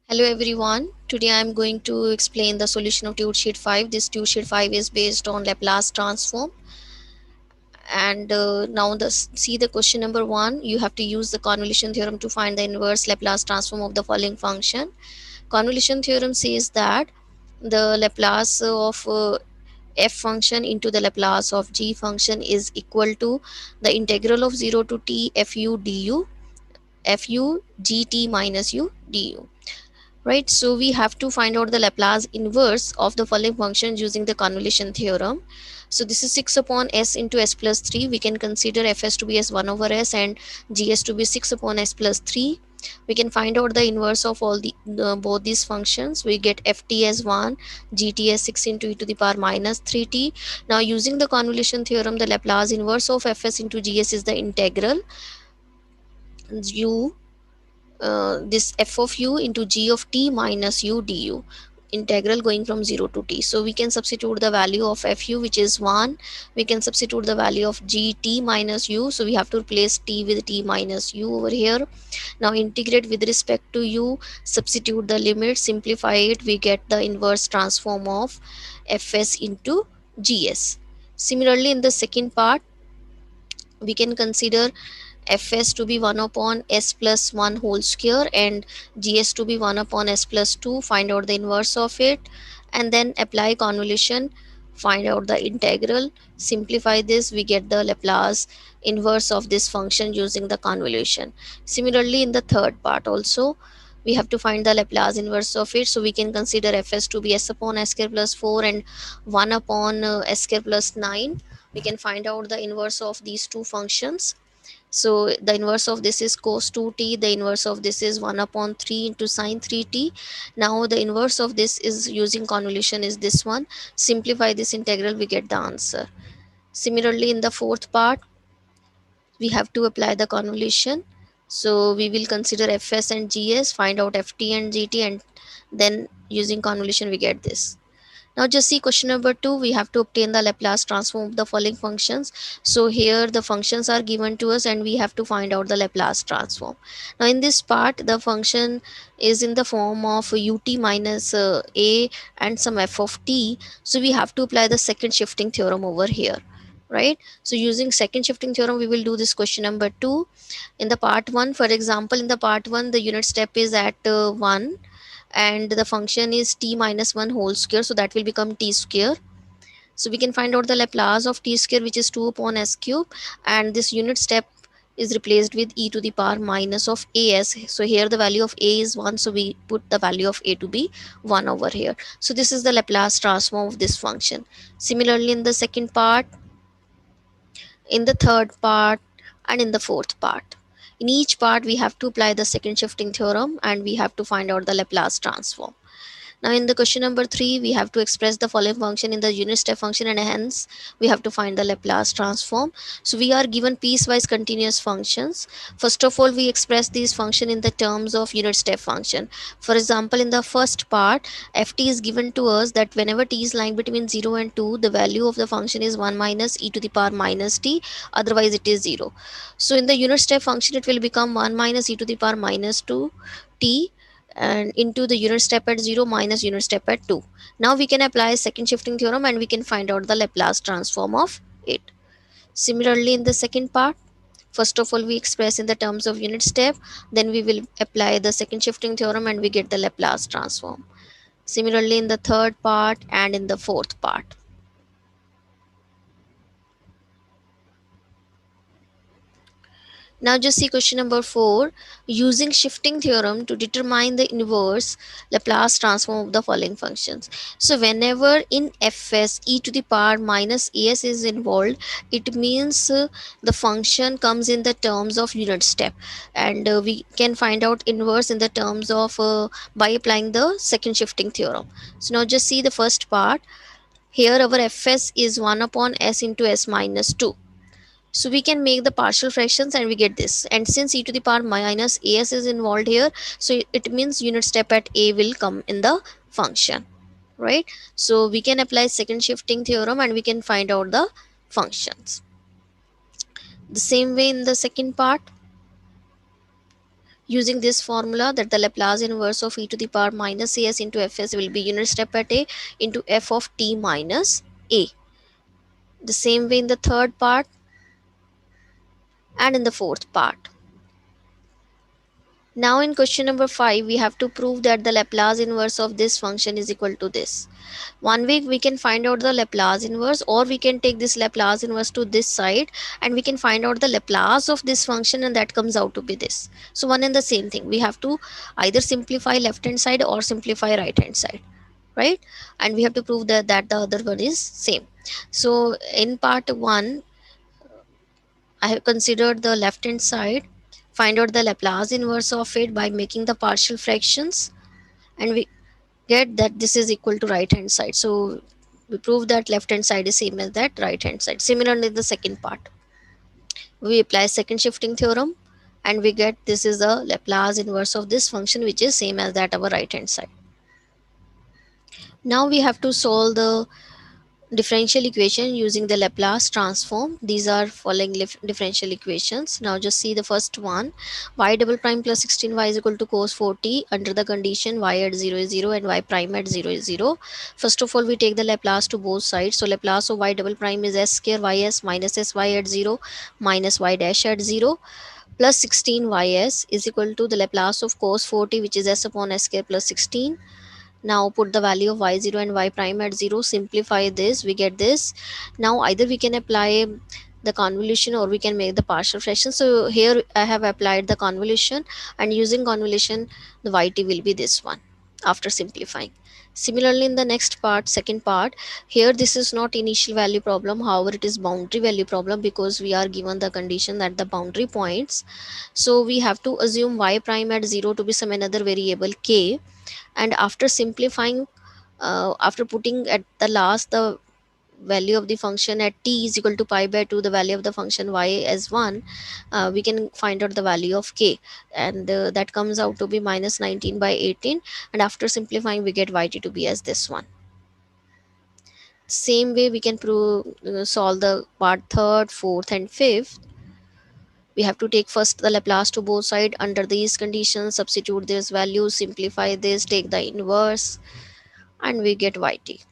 Hello everyone. Today I am going to explain the solution of tube sheet 5. This tube sheet 5 is based on Laplace transform. And now see the question number 1. You have to use the convolution theorem to find the inverse Laplace transform of the following function. Convolution theorem says that the Laplace of f function into the Laplace of g function is equal to the integral of 0 to t fu du fu gt minus u du. Right, so we have to find out the Laplace inverse of the following functions using the convolution theorem. So this is 6 upon s into s plus 3. We can consider fs to be as 1 over s and gs to be 6 upon s plus 3. We can find out the inverse of all the both these functions. We get ft as 1, gt as 6 into e to the power minus 3t. Now using the convolution theorem, the Laplace inverse of fs into gs is the integral u this f of u into g of t minus u du, integral going from 0 to t. So we can substitute the value of fu, which is 1. We can substitute the value of gt minus u, so we have to replace t with t minus u over here. Now integrate with respect to u, substitute the limit, simplify it, we get the inverse transform of fs into gs. Similarly, in the second part, we can consider fs to be 1 upon s plus 1 whole square and gs to be 1 upon s plus 2. Find out the inverse of it and then apply convolution, find out the integral, simplify this, we get the Laplace inverse of this function using the convolution. Similarly, in the third part also, we have to find the Laplace inverse of it, so we can consider fs to be s upon s square plus 4 and 1 upon s square plus 9. We can find out the inverse of these two functions. So the inverse of this is cos 2t, the inverse of this is 1 upon 3 into sine 3t. Now the inverse of this is using convolution is this one. Simplify this integral, we get the answer. Similarly, in the fourth part, we have to apply the convolution. So we will consider fs and gs, find out ft and gt, and then using convolution we get this. Now just see question number 2. We have to obtain the Laplace transform of the following functions. So here the functions are given to us and we have to find out the Laplace transform. Now in this part, the function is in the form of ut minus a and some f of t. So we have to apply the second shifting theorem over here. Right. So using second shifting theorem, we will do this question number 2. In the part 1, for example, in the part 1, the unit step is at 1 and the function is t minus 1 whole square, so that will become t square. So we can find out the Laplace of t square, which is 2 upon s cube, and this unit step is replaced with e to the power minus of as. So here the value of a is 1, so we put the value of a to be 1 over here. So this is the Laplace transform of this function. Similarly, in the second part, in the third part, and in the fourth part, in each part we have to apply the second shifting theorem and we have to find out the Laplace transform. Now in the question number 3, we have to express the following function in the unit step function and hence we have to find the Laplace transform. So we are given piecewise continuous functions. First of all, we express these function in the terms of unit step function. For example, in the first part, ft is given to us that whenever t is lying between 0 and 2, the value of the function is 1 minus e to the power minus t, otherwise it is 0. So in the unit step function, it will become 1 minus e to the power minus 2 t and into the unit step at 0 minus unit step at 2. Now we can apply second shifting theorem and we can find out the Laplace transform of it. Similarly, in the second part, first of all we express in the terms of unit step, then we will apply the second shifting theorem and we get the Laplace transform. Similarly, in the third part and in the fourth part. Now just see question number 4. Using shifting theorem to determine the inverse Laplace transform of the following functions. So whenever in fs e to the power minus as is involved, it means the function comes in the terms of unit step, and we can find out inverse in the terms of by applying the second shifting theorem. So now just see the first part. Here our fs is 1 upon s into s minus 2, so we can make the partial fractions and we get this. And since e to the power minus as is involved here, so it means unit step at a will come in the function, right? So we can apply second shifting theorem and we can find out the functions. The same way in the second part, Using this formula, that the Laplace inverse of e to the power minus as into fs will be unit step at a into f of t minus a. The same way in the third part and in the fourth part. Now in question number 5, we have to prove that the Laplace inverse of this function is equal to this. One way we can find out the Laplace inverse, or we can take this Laplace inverse to this side and we can find out the Laplace of this function, and that comes out to be this. So one and the same thing. We have to either simplify left hand side or simplify right hand side, right? And we have to prove that the other one is same. So in part 1, I have considered the left hand side, find out the Laplace inverse of it by making the partial fractions, and we get that this is equal to right hand side. So we prove that left hand side is same as that right hand side. Similarly, the second part, we apply second shifting theorem and we get this is the Laplace inverse of this function, which is same as that our right hand side. Now we have to solve the differential equation using the Laplace transform. These are following differential equations. Now just see the first one. Y double prime plus 16y is equal to cos 4t under the condition y at 0 is 0 and y prime at 0 is 0. First of all, we take the Laplace to both sides. So Laplace of y double prime is s square ys minus sy at 0 minus y dash at 0 plus 16ys is equal to the Laplace of cos 4t, which is s upon s square plus 16. Now put the value of y0 and y prime at 0, simplify this, we get this. Now either we can apply the convolution or we can make the partial fraction. So here I have applied the convolution, and using convolution the yt will be this one after simplifying. Similarly, in the next part, second part, here this is not initial value problem, however it is boundary value problem, because we are given the condition that the boundary points. So we have to assume y prime at 0 to be some another variable k, and after simplifying, after putting at the last the value of the function at t is equal to pi by 2, the value of the function y as 1, we can find out the value of k, and that comes out to be minus 19 by 18, and after simplifying we get yt to be as this one. Same way we can solve the part third, fourth and fifth. We have to take first the Laplace to both sides under these conditions, substitute this value, simplify this, take the inverse, and we get yt.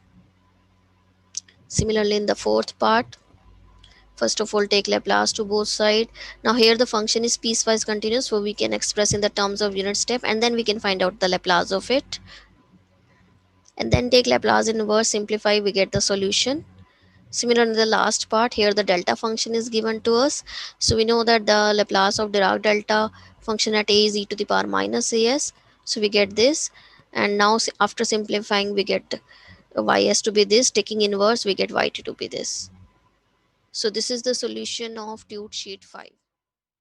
Similarly, in the fourth part, first of all take Laplace to both sides. Now here the function is piecewise continuous, so we can express in the terms of unit step, and then we can find out the Laplace of it. And then take Laplace inverse, simplify, we get the solution. Similar in the last part, here the delta function is given to us. So we know that the Laplace of Dirac delta function at a is e to the power minus as. So we get this. And now after simplifying, we get ys to be this. Taking inverse, we get yt to be this. So this is the solution of tute sheet 5.